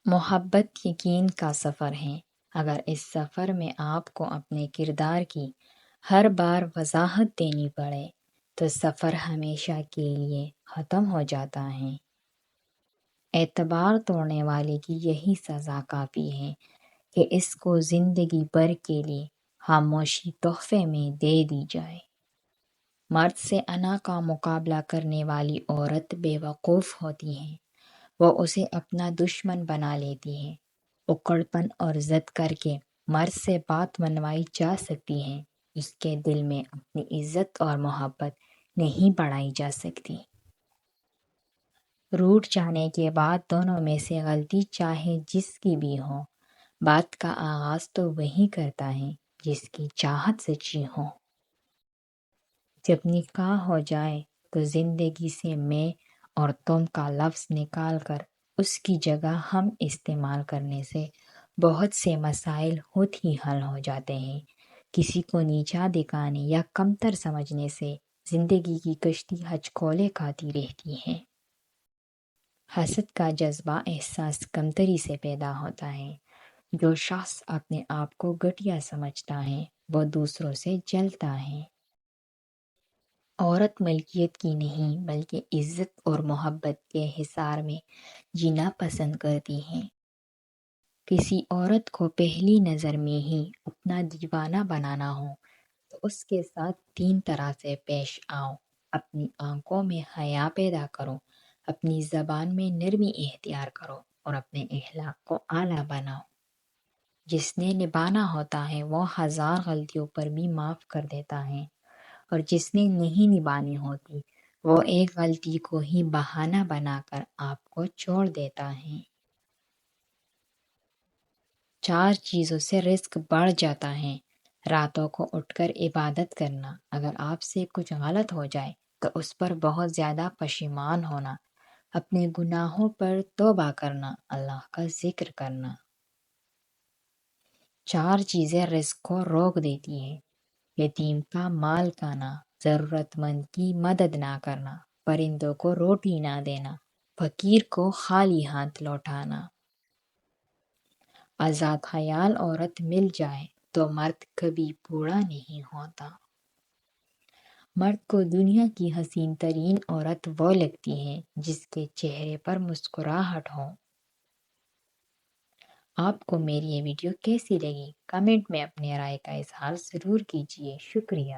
محبت یقین کا سفر ہے۔ اگر اس سفر میں آپ کو اپنے کردار کی ہر بار وضاحت دینی پڑے تو سفر ہمیشہ کے لیے ختم ہو جاتا ہے۔ اعتبار توڑنے والے کی یہی سزا کافی ہے کہ اس کو زندگی بھر کے لیے خاموشی تحفے میں دے دی جائے۔ مرد سے انا کا مقابلہ کرنے والی عورت بے وقوف ہوتی ہے۔ وہ اسے اپنا دشمن بنا لیتی ہے۔ اکڑپن اور ضد کر کے مرد سے بات منوائی جا سکتی ہے، اس کے دل میں اپنی عزت اور محبت نہیں بڑھائی جا سکتی۔ روٹھ جانے کے بعد دونوں میں سے غلطی چاہے جس کی بھی ہو، بات کا آغاز تو وہی کرتا ہے جس کی چاہت سچی ہو۔ جب نکاح ہو جائے تو زندگی سے میں اور تم کا لفظ نکال کر اس کی جگہ ہم استعمال کرنے سے بہت سے مسائل خود ہی حل ہو جاتے ہیں۔ کسی کو نیچا دکھانے یا کمتر سمجھنے سے زندگی کی کشتی ہچکولے کھاتی رہتی ہے۔ حسد کا جذبہ احساس کمتری سے پیدا ہوتا ہے۔ جو شخص اپنے آپ کو گھٹیا سمجھتا ہے وہ دوسروں سے جلتا ہے۔ عورت ملکیت کی نہیں بلکہ عزت اور محبت کے حصار میں جینا پسند کرتی ہے۔ کسی عورت کو پہلی نظر میں ہی اپنا دیوانہ بنانا ہو تو اس کے ساتھ 3 طرح سے پیش آؤ۔ اپنی آنکھوں میں حیا پیدا کرو، اپنی زبان میں نرمی اختیار کرو اور اپنے اخلاق کو اعلیٰ بناؤ۔ جس نے نبھانا ہوتا ہے وہ 1000 غلطیوں پر بھی معاف کر دیتا ہے، اور جس نے نہیں نبھانی ہوتی وہ ایک غلطی کو ہی بہانہ بنا کر آپ کو چھوڑ دیتا ہے۔ 4 چیزوں سے رزق بڑھ جاتا ہے۔ راتوں کو اٹھ کر عبادت کرنا، اگر آپ سے کچھ غلط ہو جائے تو اس پر بہت زیادہ پشیمان ہونا، اپنے گناہوں پر توبہ کرنا، اللہ کا ذکر کرنا۔ 4 چیزیں رزق کو روک دیتی ہیں: یتیم کا مال کھانا، ضرورت مند کی مدد نہ کرنا، پرندوں کو روٹی نہ دینا، فقیر کو خالی ہاتھ لوٹانا۔ آزاد خیال عورت مل جائے تو مرد کبھی بوڑھا نہیں ہوتا۔ مرد کو دنیا کی حسین ترین عورت وہ لگتی ہے جس کے چہرے پر مسکراہٹ ہو۔ آپ کو میری یہ ویڈیو کیسی لگی؟ کمنٹ میں اپنے رائے کا اظہار ضرور کیجیے۔ شکریہ۔